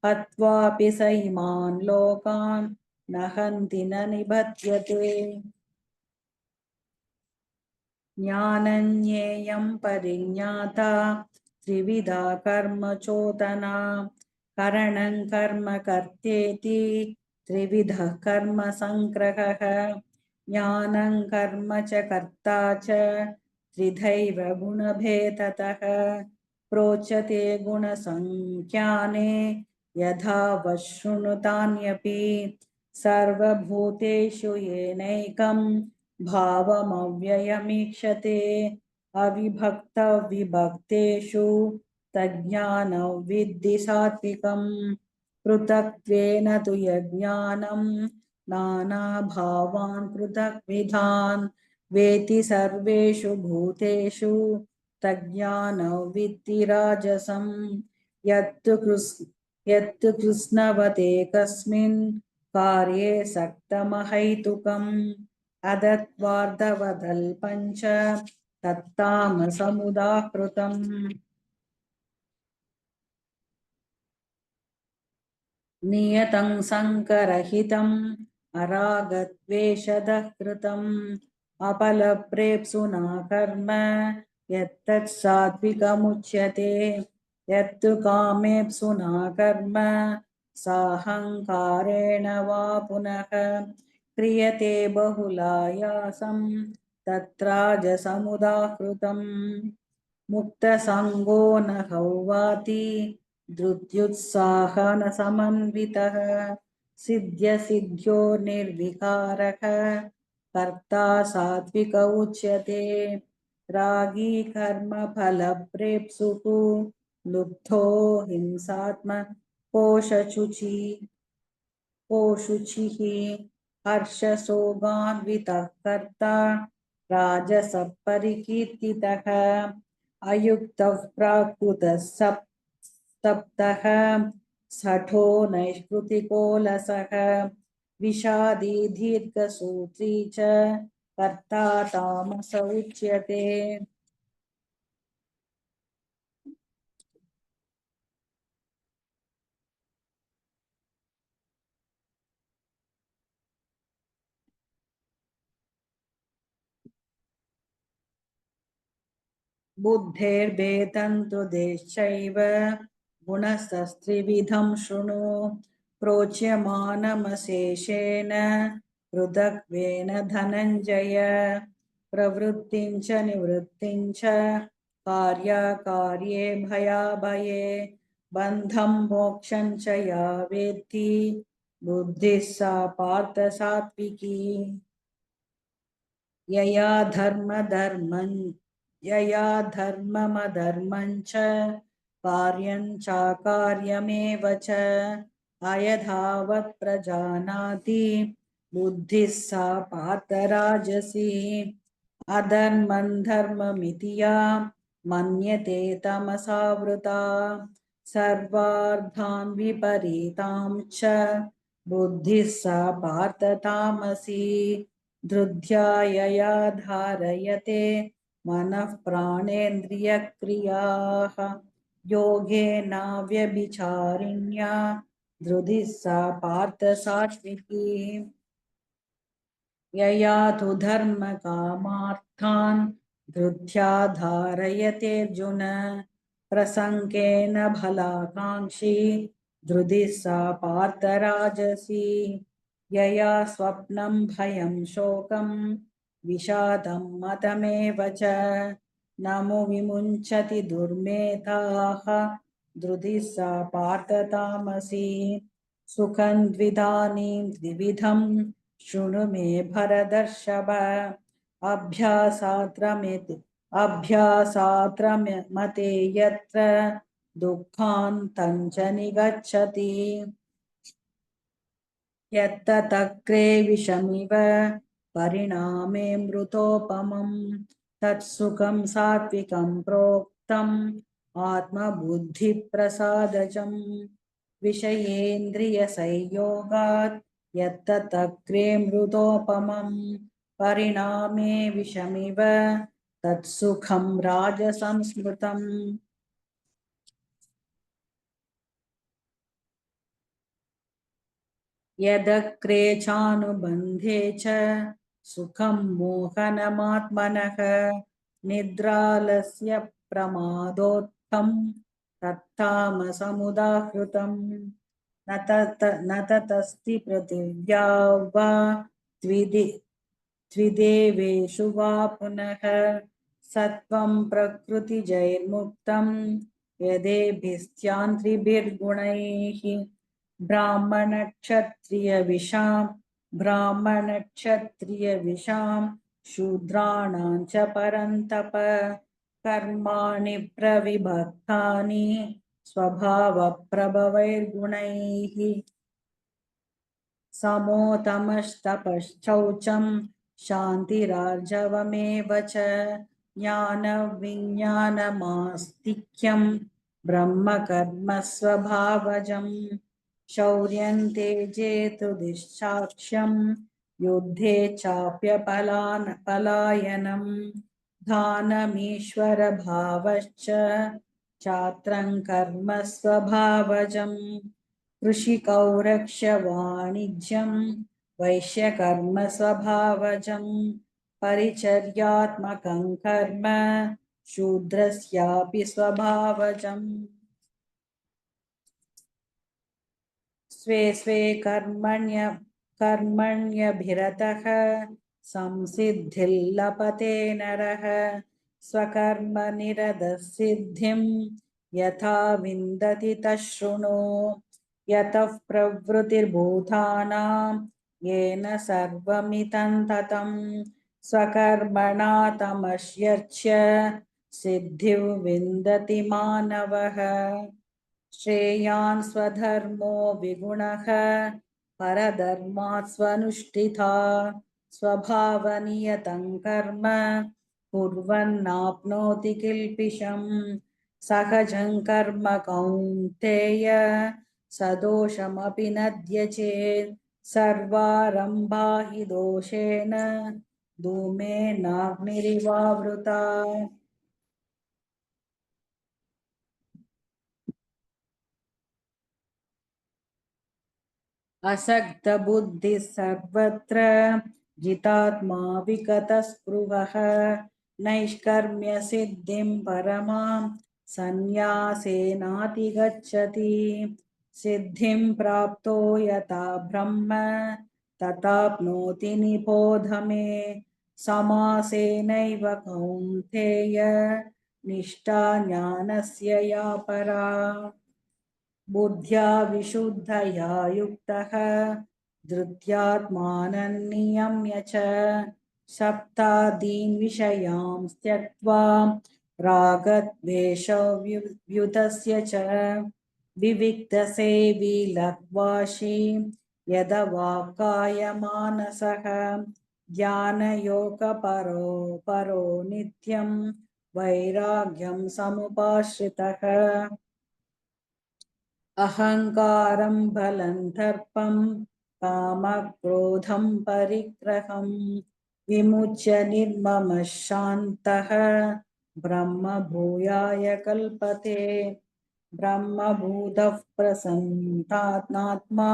Speaker 1: हत्वापि स इमान् लोकान् न हन्ति न निबध्यते ज्ञानज्ञेयं परिज्ञाता त्रिविधा कर्म चोदना करणं कर्म कर्तेति त्रिविधः कर्म संग्रहः ज्ञानं कर्म च कर्ता च त्रिधैव गुणभेदतः प्रोच्यते गुणसंख्याने यथा वशृणुतान्यपि सर्वभूतेषु येनैकं भावमव्ययमीक्षते अविभक्तविभक्तेषु तज्ज्ञानं विद्धि सात्विकम् पृथक्त्वेन तु यज्ञानं नानाभावान् पृथक्विधान् वेति सर्वेषु भूतेषु तज्ज्ञानं विद्धि राजसं यत्तु कृत्स्नवते कस्मिन् कार्ये सक्तमहैतुकम् अदत्वार्धवदल्पञ्च तत्तामसमुदाहृतम् नियतं सङ्करहितम् अरागद्वेषतः कृतम् अपलप्रेप्सुना कर्म यत्तत् सात्विकमुच्यते यत्तु कामेप्सुना कर्म साहङ्कारेण वा पुनः क्रियते बहुलायासं तत्राजसमुदाहृतम् मुक्तसङ्गो न हौवाति धृत्युत्साहनसमन्वितः सिद्ध्यसिद्ध्यो निर्विकारः कर्ता सात्विक उच्यते रागी कर्मफलप्रेप्सुः लुब्धो हिंसात्म पोषुचिः हर्षशोगान्वितः कर्ता राजसः परिकीर्तितः अयुक्तः प्राकृतः सप्तः शठो नैष्कृतिको लसः विषादी दीर्घसूत्री च कर्ता तामस उच्यते बुद्धेर्भेदं तु देश्चैव गुणस्तस्त्रिविधं शृणु प्रोच्यमानमशेषेण पृथक्त्वेन धनञ्जय प्रवृत्तिं च निवृत्तिं च कार्याकार्ये भयाभये बन्धं मोक्षं च या वेत्ति बुद्धिः सा पार्थ सात्विकी यया धर्ममधर्मं च कार्यं चाकार्यमेव च अयथावत् प्रजानाति बुद्धिः सा पार्थ राजसी अधर्मं धर्ममिति या मन्यते तमसावृता सर्वार्थान् विपरीतां च बुद्धिः सा पार्थ तामसी धृत्यायया धारयते मनः प्राणेन्द्रियक्रियाः योगेनाव्यभिचारिण्या धृतिः सा पार्थ सात्विकी यया तु धर्मकामार्थान् धृत्या धारयतेऽर्जुन प्रसङ्गेन फलाकाङ्क्षी धृतिः सा पार्थ राजसी यया स्वप्नं भयं शोकं विषादं मतमेव च नमो विमुञ्चति दुर्मेधाः धृतिः सा पार्थ तामसी सुखं द्विधानीं द्विविधं शृणु मे भरतर्षभ अभ्यासात्रमते यत्र दुःखान्तञ्च निगच्छति यत्ततक्रे विषमिव परिणामे मृतोपमम् तत्सुखं सात्विकं प्रोक्तम् आत्मबुद्धिप्रसादजम् विषयेन्द्रियसंयोगात् यत्ततक्रे मृतोपमम् परिणामे विषमिव तत्सुखं राजसंस्मृतम् यदक्रे चानुबन्धे च सुखं मोहनमात्मनः निद्रालस्य प्रमादोत्थं तत्तामसमुदाहृतम् न ततस्ति पृथिव्या वा द्विदेवेषु वा पुनः सत्वं प्रकृतिजैर्मुक्तं यदेभिस्त्यान्त्रिभिर्गुणैः ब्राह्मणक्षत्रियविषां शूद्राणां च परन्तप कर्माणि प्रविभक्तानि स्वभावप्रभवैर्गुणैः समोतमस्तपश्चौचं शान्तिरार्जवमेव च ज्ञानविज्ञानमास्तिक्यं ब्रह्मकर्म स्वभावजम् शौर्यं तेजेतु दिशाक्ष्यं युद्धे चाप्यपलायनं दानमीश्वरभावश्च चात्रं कर्म स्वभावजं कृषिकौरक्ष्यवाणिज्यं वैश्यकर्म स्वभावजं परिचर्यात्मकं कर्म शूद्रस्यापि स्वभावजम् स्वे स्वे कर्मण्यभिरतः संसिद्धिर्लभते नरः स्वकर्मनिरतः सिद्धिं यथा विन्दति तच्छृणु यतः प्रवृत्तिर्भूतानां येन सर्वमिदं ततं स्वकर्मणा तमस्यच्च सिद्धिं विन्दति मानवः श्रेयान् स्वधर्मो विगुणः परधर्मात् स्वनुष्ठिता स्वभावनियतं कर्म कुर्वन्नाप्नोति किल्बिषम् सहजं कर्म कौन्तेय सदोषमपि न त्यजेत् सर्वारम्भा हि दोषेण धूमेनाग्निरिवावृता असक्तबुद्धिः सर्वत्र जितात्मा विगतस्पृहः नैष्कर्म्यसिद्धिं परमां सन्न्यासेनाधिगच्छति सिद्धिं प्राप्तो यथा ब्रह्म तथाप्नोति निबोध मे समासेनैव कौन्तेय निष्ठा ज्ञानस्य या परा बुद्ध्या विशुद्धया युक्तः धृत्यात्मानं नियम्य च सप्तादीन् विषयान् त्यक्त्वा रागद्वेषव्युतस्य च विविक्तसेवी लग्वाशी यदवाक्कायमानसः ध्यानयोगपरो परो नित्यं वैराग्यं समुपाश्रितः अहंकारं बलं दर्पं कामक्रोधं परिग्रहं विमुच्य निर्ममः शान्तः ब्रह्मभूयाय कल्पते ब्रह्मभूतः प्रसन्नात्मा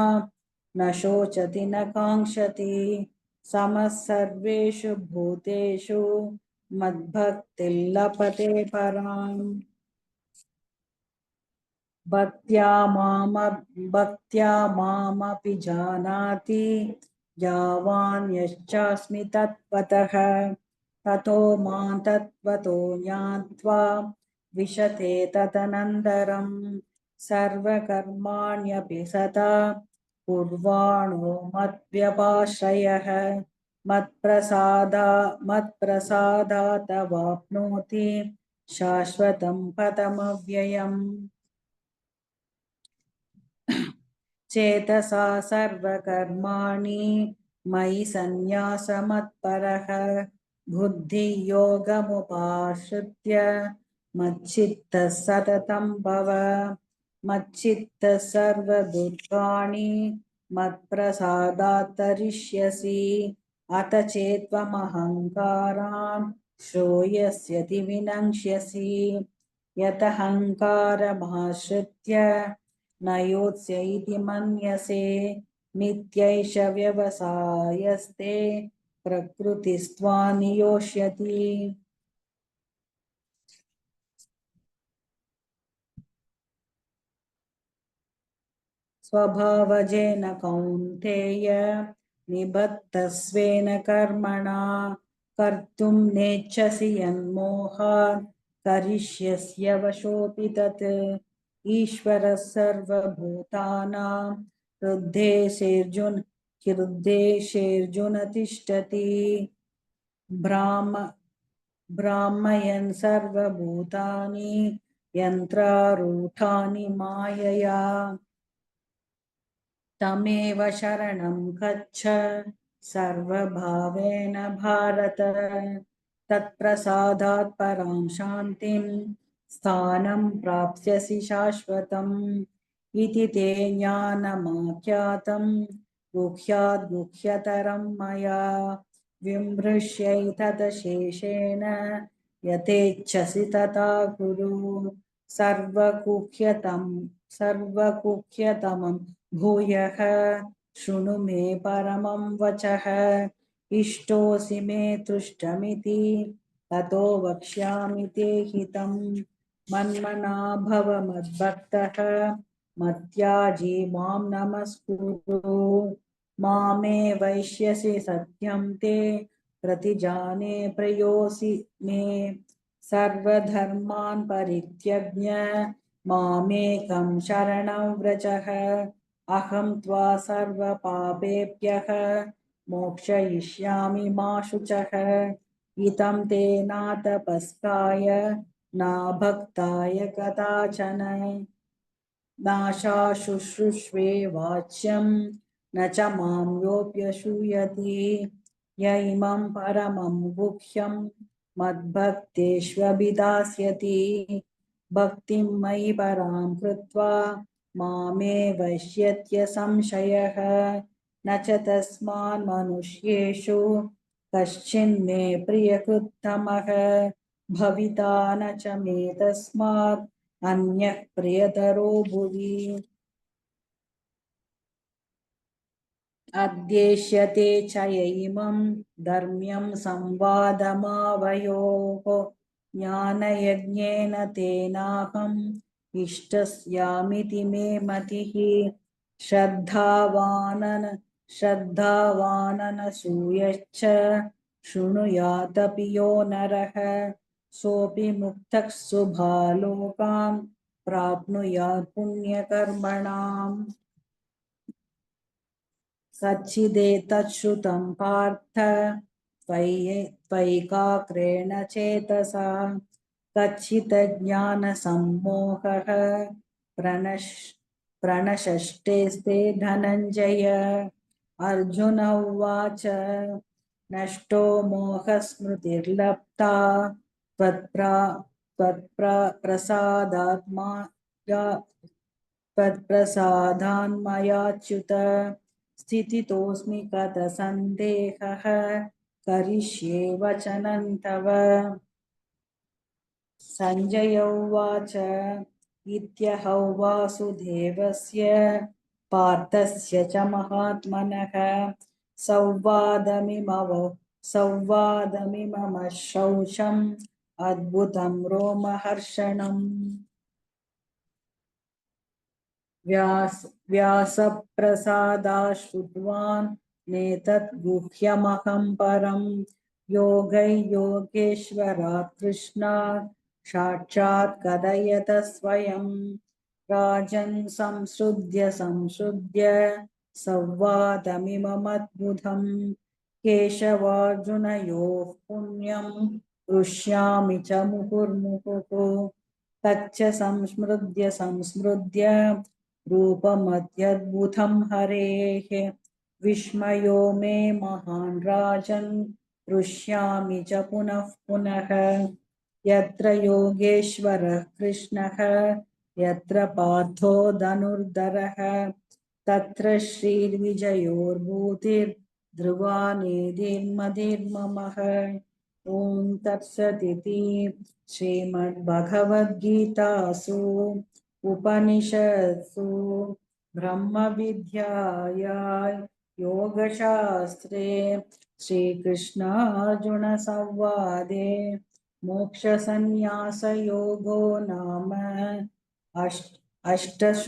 Speaker 1: न शोचति न काङ्क्षति समः सर्वेषु भूतेषु मद्भक्तिः लभते पराम् भक्त्या मामपि जानाति यावान् यश्चास्मि तत्त्वतः ततो मां तत्त्वतो ज्ञात्वा विशते तदनन्तरं सर्वकर्माण्यपि सदा कुर्वाणो मद्व्यपाश्रयः मत्प्रसादातवाप्नोति शाश्वतं पदमव्ययम् चेतसा सर्वकर्माणि मयि सन्न्यासमत्परः बुद्धियोगमुपाश्रित्य मच्चित्तः सततं भव मच्चित्तः सर्वदुर्गाणि मत्प्रसादात् तरिष्यसि अथ चेत्त्वमहङ्कारान् श्रूयस्यति विनङ्क्ष्यसि यतहङ्कारमाश्रित्य न योत्स्य इति मन्यसे नित्यैष व्यवसायस्ते प्रकृतिस्त्वा नियोष्यति स्वभावजेन कौन्तेय निबद्धस्वेन कर्मणा कर्तुं नेच्छसि यन्मोहात् करिष्यस्य वशोऽपि तत् ईश्वरः सर्वभूतानां हृद्देशेऽर्जुन तिष्ठति ब्राह्मयन् सर्वभूतानि यन्त्रारूढानि मायया तमेव शरणं गच्छ सर्वभावेन भारत तत्प्रसादात् परां शान्तिं स्थानं प्राप्स्यसि शाश्वतम् इति ते ज्ञानमाख्यातं गुह्याद् गुह्यतरं मया विमृश्यैतदशेषेण यथेच्छसि तथा कुरु सर्वगुह्यतमं भूयः शृणु मे परमं वचः इष्टोऽसि मे तुष्टमिति ततो वक्ष्यामि ते हितं मन्मना भव मद्भक्तः मत्याजी मां नमस्कुरु मामे वैश्यसि सत्यं ते प्रतिजाने प्रयोसि मे सर्वधर्मान् परित्यज्य मामेकं शरणं व्रजः अहं त्वा सर्वपापेभ्यः मोक्षयिष्यामि मा शुचः इतं ते नातपस्काय न भक्ताय कदाचन नाशाशुश्रुष्वे वाच्यं न च मां योऽप्यशूयति य इमं परमं गुह्यं मद्भक्तेष्वभिधास्यति भक्तिं मयि परां कृत्वा मामे वश्यत्य संशयः न च तस्मान् मनुष्येषु कश्चिन्मे प्रियकृत्तमः भविता न च मे तस्मात् अन्यः प्रियतरो भुवि अद्येष्यते च य इमं धर्म्यं संवादमावयोः ज्ञानयज्ञेन तेनाहम् इष्टस्यामिति मे मतिः श्रद्धावाननसूयश्च शृणुयादपि यो नरः सोऽपि मुक्तः शुभालोकान् प्राप्नुयात् पुण्यकर्मणाम् सच्चिदेतच्छ्रुतं पार्थ त्वयैकाग्रेण चेतसा कच्चिज्ञानसम्मोहः प्रणशष्टेस्ते धनञ्जय अर्जुन उवाच नष्टो मोहस्मृतिर्लब्धा त्वत्प्रसादात्मा त्वत्प्रसादान्मयाच्युत स्थितितोऽस्मि गतसन्देहः करिष्ये वचनं तव सञ्जय उवाच इत्यहौ वासुदेवस्य पार्थस्य च महात्मनः संवादमिममशौचम् अद्भुतं रोमहर्षणम् व्यासप्रसादाश्रुत्वान् नेतत् गुह्यमहं परं योगैर्योगेश्वरात् कृष्णात् साक्षात् कथयत स्वयं राजन् संसृत्य संवादमिममद्भुतं केशवार्जुनयोः पुण्यं हृष्यामि च मुहुर्मुहुः तच्च संस्मृत्य रूपमत्यद्भुतं हरेः विस्मयो मे महान् राजन् हृष्यामि च पुनः पुनः यत्र योगेश्वरः कृष्णः यत्र पार्थो धनुर्धरः तत्र श्रीर्विजयोर्भूतिर्ध्रुवा नेदिर्मदिर्ममः ॐ तत्सदिति श्रीमद्भगवद्गीतासु उपनिषत्सु ब्रह्मविद्यायां योगशास्त्रे श्रीकृष्णार्जुनसंवादे मोक्षसंन्यासयोगो नाम अष्टशोऽध्यायः।